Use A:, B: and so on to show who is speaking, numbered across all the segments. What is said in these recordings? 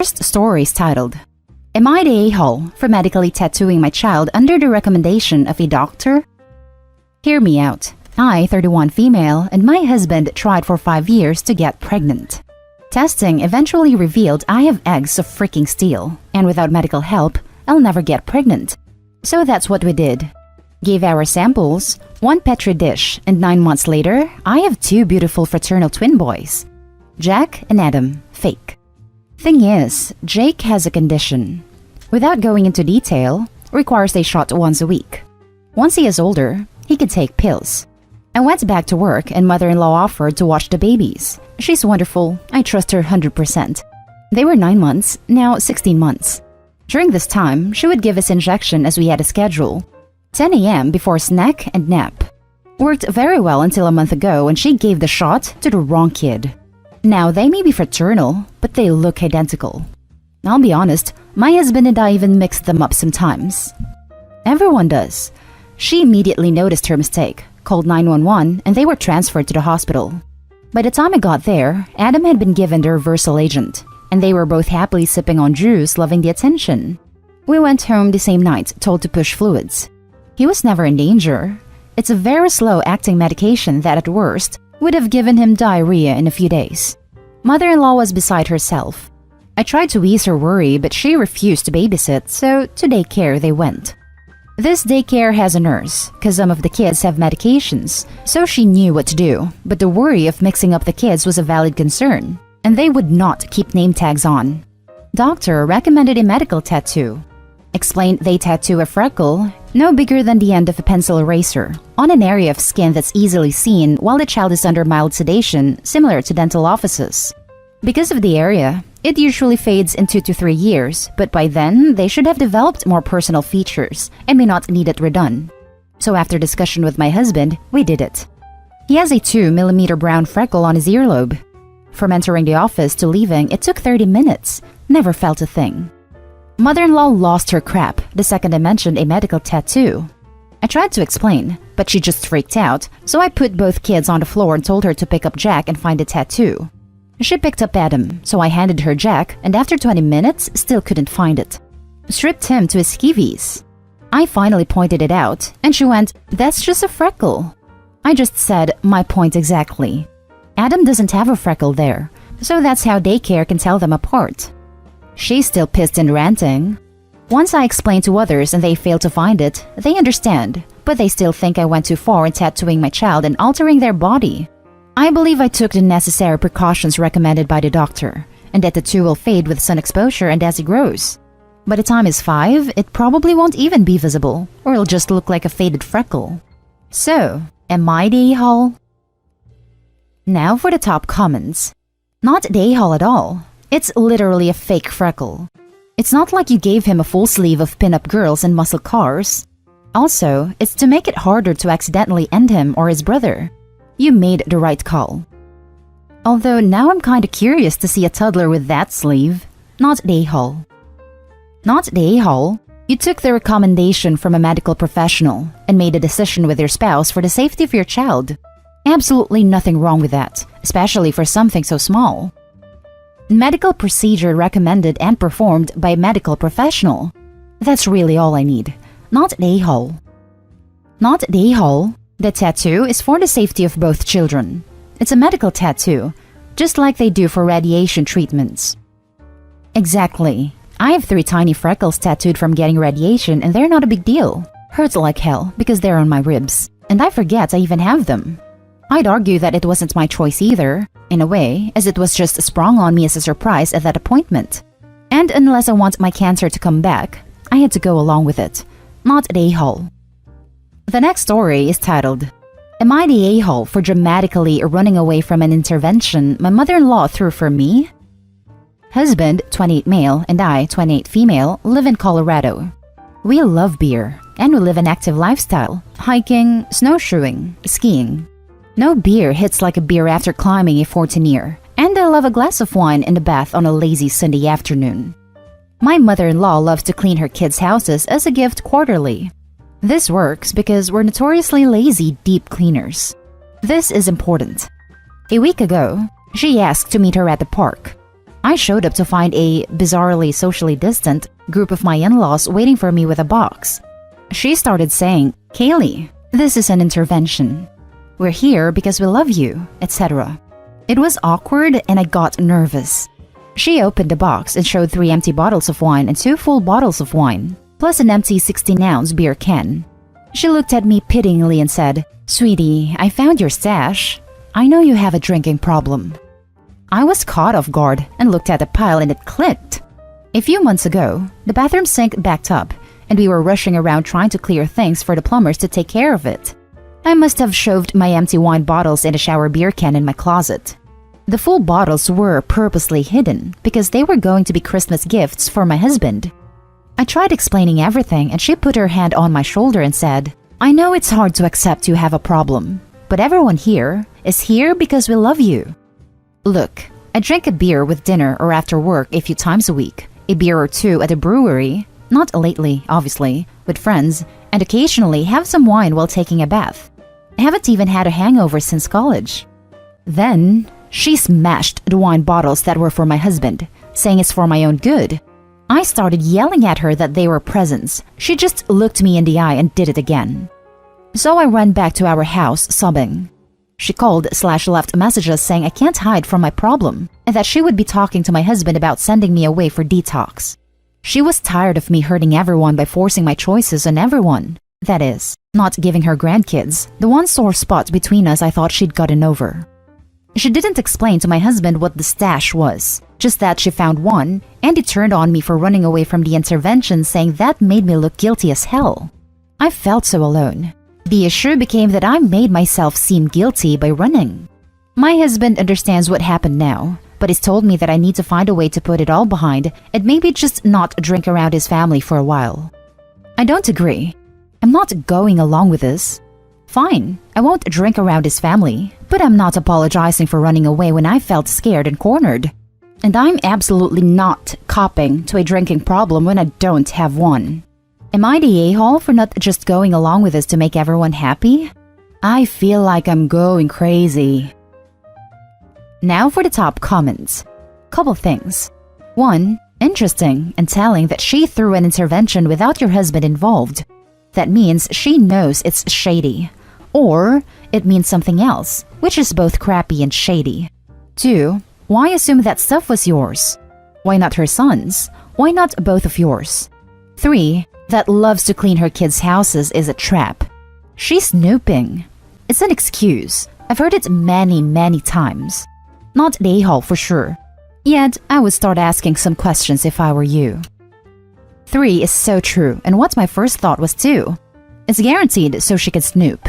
A: First story is titled, Am I the a-hole for medically tattooing my child under the recommendation of a doctor? Hear me out. I, 31 female, and my husband tried for 5 years to get pregnant. Testing eventually revealed I have eggs of freaking steel, and without medical help, I'll never get pregnant. So that's what we did. Gave our samples, 1 petri dish, and 9 months later, I have 2 beautiful fraternal twin boys. Jack and Adam, fake. Thing is, Jake has a condition. Without going into detail, requires a shot once a week. Once he is older, he could take pills. I went back to work and mother-in-law offered to watch the babies. She's wonderful. I trust her 100%. They were 9 months, now 16 months. During this time, she would give us injection as we had a schedule. 10 a.m. before snack and nap. Worked very well until a month ago when she gave the shot to the wrong kid. Now, they may be fraternal, but they look identical. I'll be honest, my husband and I even mixed them up sometimes. Everyone does. She immediately noticed her mistake, called 911, and they were transferred to the hospital. By the time I got there, Adam had been given the reversal agent, and they were both happily sipping on juice, loving the attention. We went home the same night, told to push fluids. He was never in danger. It's a very slow-acting medication that, at worst, would have given him diarrhea in a few days. Mother-in-law was beside herself. I tried to ease her worry, but she refused to babysit, so to daycare they went. This daycare has a nurse, cause some of the kids have medications, so she knew what to do, but the worry of mixing up the kids was a valid concern, and they would not keep name tags on. Doctor recommended a medical tattoo. Explained they tattoo a freckle, no bigger than the end of a pencil eraser, on an area of skin that's easily seen while the child is under mild sedation, similar to dental offices. Because of the area, it usually fades in 2 to 3 years, but by then, they should have developed more personal features and may not need it redone. So after discussion with my husband, we did it. He has a 2mm brown freckle on his earlobe. From entering the office to leaving, it took 30 minutes. Never felt a thing. Mother-in-law lost her crap the second I mentioned a medical tattoo. I tried to explain, but she just freaked out, so I put both kids on the floor and told her to pick up Jack and find a tattoo. She picked up Adam, so I handed her Jack, and after 20 minutes, still couldn't find it. Stripped him to his skivvies. I finally pointed it out, and she went, "That's just a freckle." I just said, my point exactly. Adam doesn't have a freckle there, so that's how daycare can tell them apart. She's still pissed and ranting. Once I explain to others and they fail to find it, they understand, but they still think I went too far in tattooing my child and altering their body. I believe I took the necessary precautions recommended by the doctor, and that the tattoo will fade with sun exposure and as he grows. By the time he's 5, it probably won't even be visible, or it'll just look like a faded freckle. So, am I the a-hole? Now for the top comments. Not the a-hole at all. It's literally a fake freckle. It's not like you gave him a full sleeve of pin-up girls and muscle cars. Also, it's to make it harder to accidentally end him or his brother. You made the right call. Although now I'm kinda curious to see a toddler with that sleeve. Not the a-hole. Not the a-hole. You took the recommendation from a medical professional and made a decision with your spouse for the safety of your child. Absolutely nothing wrong with that, especially for something so small. Medical procedure recommended and performed by a medical professional. That's really all I need. Not the a-hole. Not the a-hole. The tattoo is for the safety of both children. It's a medical tattoo, just like they do for radiation treatments. Exactly. I have 3 tiny freckles tattooed from getting radiation and they're not a big deal. Hurts like hell because they're on my ribs, and I forget I even have them. I'd argue that it wasn't my choice either, in a way, as it was just sprung on me as a surprise at that appointment. And unless I want my cancer to come back, I had to go along with it. Not the a-hole. The next story is titled, Am I the a-hole for dramatically running away from an intervention my mother-in-law threw for me? Husband, 28 male, and I, 28 female, live in Colorado. We love beer, and we live an active lifestyle, hiking, snowshoeing, skiing. No beer hits like a beer after climbing a 14-year, and I love a glass of wine in the bath on a lazy Sunday afternoon. My mother-in-law loves to clean her kids' houses as a gift quarterly. This works because we're notoriously lazy deep cleaners. This is important. A week ago, she asked to meet her at the park. I showed up to find a bizarrely socially distant group of my in-laws waiting for me with a box. She started saying, "Kaylee, this is an intervention. We're here because we love you," etc. It was awkward and I got nervous. She opened the box and showed 3 empty bottles of wine and 2 full bottles of wine, plus an empty 16-ounce beer can. She looked at me pityingly and said, "Sweetie, I found your stash. I know you have a drinking problem." I was caught off guard and looked at the pile and it clicked. A few months ago, the bathroom sink backed up and we were rushing around trying to clear things for the plumbers to take care of it. I must have shoved my empty wine bottles and a shower beer can in my closet. The full bottles were purposely hidden because they were going to be Christmas gifts for my husband. I tried explaining everything and she put her hand on my shoulder and said, "I know it's hard to accept you have a problem, but everyone here is here because we love you. Look, I drink a beer with dinner or after work a few times a week, a beer or 2 at a brewery, not lately, obviously, with friends, and occasionally have some wine while taking a bath. I haven't even had a hangover since college." Then, she smashed the wine bottles that were for my husband, saying it's for my own good. I started yelling at her that they were presents. She just looked me in the eye and did it again. So I ran back to our house sobbing. She called/left messages saying I can't hide from my problem and that she would be talking to my husband about sending me away for detox. She was tired of me hurting everyone by forcing my choices on everyone. That is, not giving her grandkids, the one sore spot between us I thought she'd gotten over. She didn't explain to my husband what the stash was, just that she found one, and he turned on me for running away from the intervention, saying that made me look guilty as hell. I felt so alone. The issue became that I made myself seem guilty by running. My husband understands what happened now, but he's told me that I need to find a way to put it all behind and maybe just not drink around his family for a while. I don't agree. I'm not going along with this. Fine, I won't drink around his family, but I'm not apologizing for running away when I felt scared and cornered. And I'm absolutely not copping to a drinking problem when I don't have one. Am I the a-hole for not just going along with this to make everyone happy? I feel like I'm going crazy. Now for the top comments. Couple things. 1. Interesting and telling that she threw an intervention without your husband involved. That means she knows it's shady. Or it means something else, which is both crappy and shady. 2. Why assume that stuff was yours? Why not her son's? Why not both of yours? 3. That loves to clean her kids' houses is a trap. She's snooping. It's an excuse. I've heard it many times. Not the a-hole for sure. Yet, I would start asking some questions if I were you. 3 is so true, and what my first thought was too. It's guaranteed so she can snoop.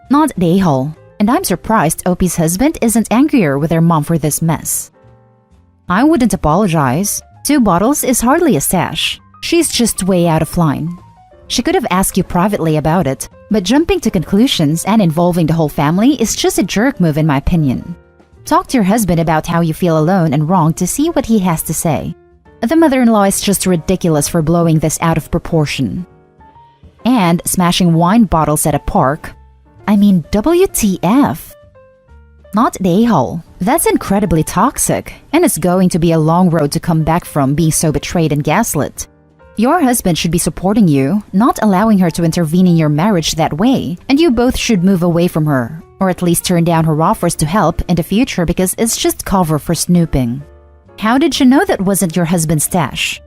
A: Not the a-hole, and I'm surprised Opie's husband isn't angrier with her mom for this mess. I wouldn't apologize. 2 bottles is hardly a stash. She's just way out of line. She could have asked you privately about it, but jumping to conclusions and involving the whole family is just a jerk move in my opinion. Talk to your husband about how you feel alone and wrong to see what he has to say. The mother-in-law is just ridiculous for blowing this out of proportion. And smashing wine bottles at a park. I mean, WTF? Not the a-hole. That's incredibly toxic, and it's going to be a long road to come back from being so betrayed and gaslit. Your husband should be supporting you, not allowing her to intervene in your marriage that way, and you both should move away from her, or at least turn down her offers to help in the future because it's just cover for snooping. How did you know that wasn't your husband's stash?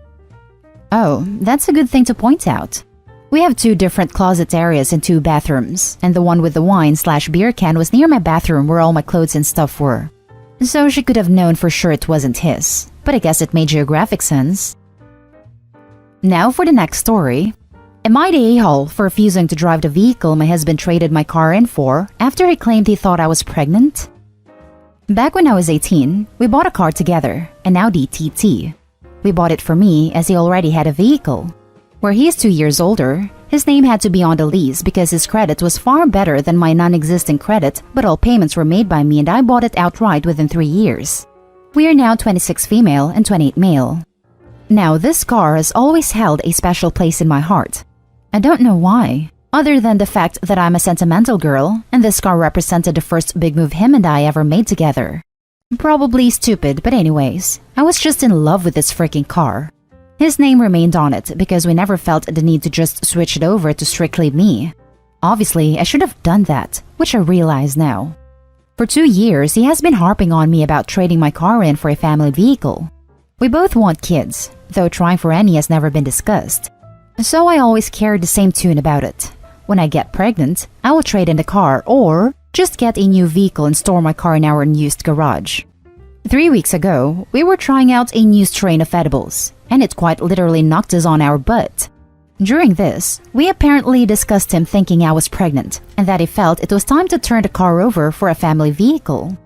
A: Oh, that's a good thing to point out. We have 2 different closet areas and 2 bathrooms, and the one with the wine/beer can was near my bathroom where all my clothes and stuff were. So she could have known for sure it wasn't his, but I guess it made geographic sense. Now for the next story. Am I the a-hole for refusing to drive the vehicle my husband traded my car in for after he claimed he thought I was pregnant? Back when I was 18, we bought a car together, an Audi TT. We bought it for me as he already had a vehicle. Where he is 2 years older, his name had to be on the lease because his credit was far better than my non-existent credit, but all payments were made by me and I bought it outright within 3 years. We are now 26 female and 28 male. Now this car has always held a special place in my heart. I don't know why, other than the fact that I'm a sentimental girl and this car represented the first big move him and I ever made together. Probably stupid, but anyways, I was just in love with this freaking car. His name remained on it because we never felt the need to just switch it over to strictly me. Obviously, I should have done that, which I realize now. For 2 years, he has been harping on me about trading my car in for a family vehicle. We both want kids, though trying for any has never been discussed. So I always carried the same tune about it. When I get pregnant, I will trade in the car or just get a new vehicle and store my car in our unused garage. 3 weeks ago, we were trying out a new strain of edibles, and it quite literally knocked us on our butt. During this, we apparently discussed him thinking I was pregnant and that he felt it was time to turn the car over for a family vehicle.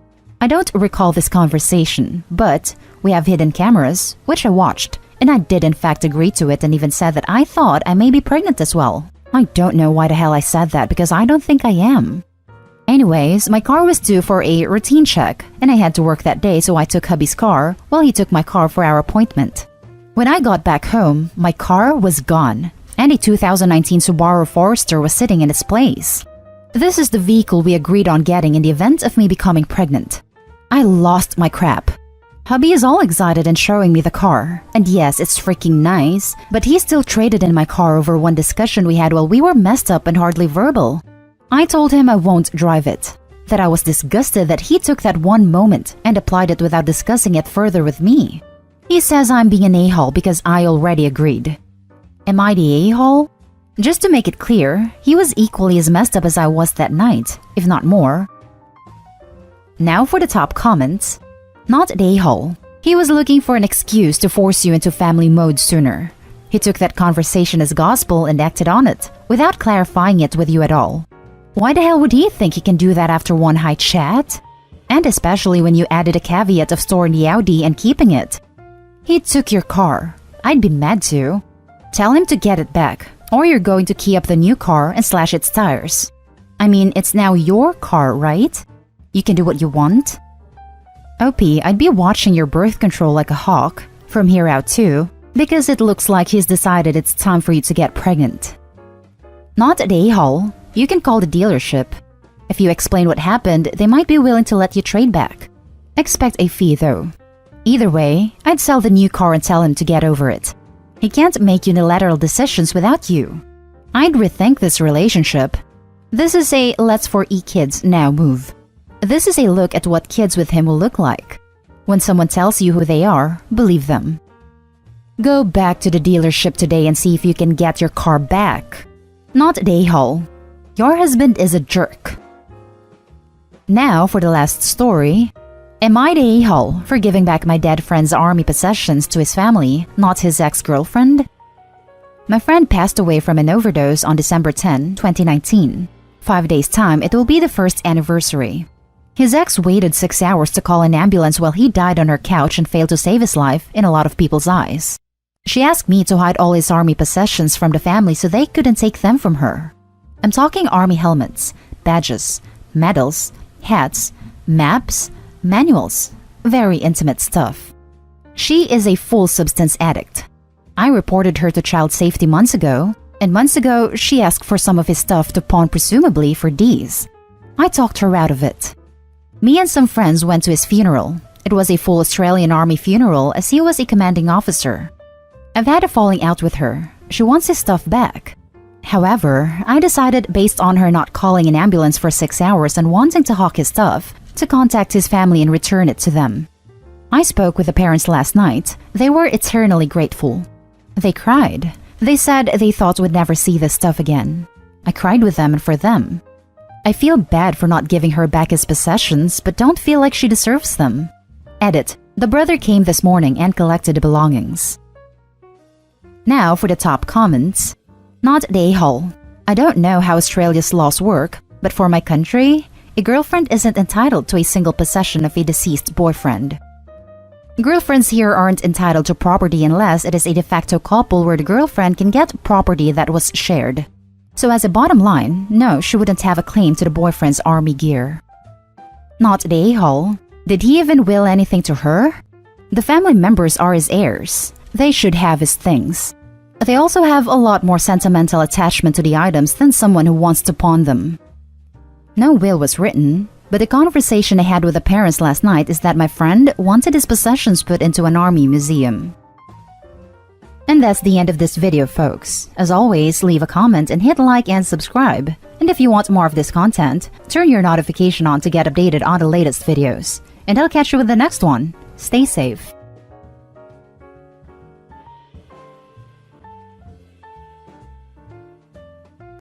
A: I don't recall this conversation, but we have hidden cameras, which I watched, and I did in fact agree to it and even said that I thought I may be pregnant as well. I don't know why the hell I said that because I don't think I am. Anyways, my car was due for a routine check, and I had to work that day, so I took hubby's car while he took my car for our appointment. When I got back home, my car was gone, and a 2019 Subaru Forester was sitting in its place. This is the vehicle we agreed on getting in the event of me becoming pregnant. I lost my crap. Hubby is all excited and showing me the car, and yes, it's freaking nice, but he still traded in my car over one discussion we had while we were messed up and hardly verbal. I told him I won't drive it, that I was disgusted that he took that one moment and applied it without discussing it further with me. He says I'm being an a-hole because I already agreed. Am I the a-hole? Just to make it clear, he was equally as messed up as I was that night, if not more. Now for the top comments. Not the a-hole. He was looking for an excuse to force you into family mode sooner. He took that conversation as gospel and acted on it, without clarifying it with you at all. Why the hell would he think he can do that after one high chat? And especially when you added a caveat of storing the Audi and keeping it. He took your car. I'd be mad too. Tell him to get it back, or you're going to key up the new car and slash its tires. I mean, it's now your car, right? You can do what you want. OP, I'd be watching your birth control like a hawk, from here out too, because it looks like he's decided it's time for you to get pregnant. Not the a-hole. You can call the dealership. If you explain what happened, they might be willing to let you trade back. Expect a fee though. Either way, I'd sell the new car and tell him to get over it. He can't make unilateral decisions without you. I'd rethink this relationship. This is a let's for e-kids now move. This is a look at what kids with him will look like. When someone tells you who they are, believe them. Go back to the dealership today and see if you can get your car back. Not the a-hole. Your husband is a jerk. Now for the last story. Am I the a-hole for giving back my dead friend's army possessions to his family, not his ex-girlfriend? My friend passed away from an overdose on December 10, 2019. 5 days' time, it will be the first anniversary. His ex waited 6 hours to call an ambulance while he died on her couch and failed to save his life in a lot of people's eyes. She asked me to hide all his army possessions from the family so they couldn't take them from her. I'm talking army helmets, badges, medals, hats, maps, manuals, very intimate stuff. She is a full substance addict. I reported her to child safety months ago, and months ago she asked for some of his stuff to pawn presumably for D's. I talked her out of it. Me and some friends went to his funeral. It was a full Australian Army funeral as he was a commanding officer. I've had a falling out with her. She wants his stuff back. However, I decided based on her not calling an ambulance for 6 hours and wanting to hawk his stuff, to contact his family and return it to them. I spoke with the parents last night. They were eternally grateful. They cried. They said they thought we'd never see this stuff again. I cried with them and for them. I feel bad for not giving her back his possessions, but don't feel like she deserves them. Edit. The brother came this morning and collected the belongings. Now for the top comments. Not the a-hole. I don't know how Australia's laws work, but for my country, a girlfriend isn't entitled to a single possession of a deceased boyfriend. Girlfriends here aren't entitled to property unless it is a de facto couple where the girlfriend can get property that was shared. So as a bottom line, no, she wouldn't have a claim to the boyfriend's army gear. Not the a-hole. Did he even will anything to her? The family members are his heirs. They should have his things. They also have a lot more sentimental attachment to the items than someone who wants to pawn them. No will was written. But the conversation I had with the parents last night is that my friend wanted his possessions put into an army museum. And that's the end of this video, folks. As always, leave a comment and hit like and subscribe. And if you want more of this content, turn your notification on to get updated on the latest videos. And I'll catch you with the next one. Stay safe.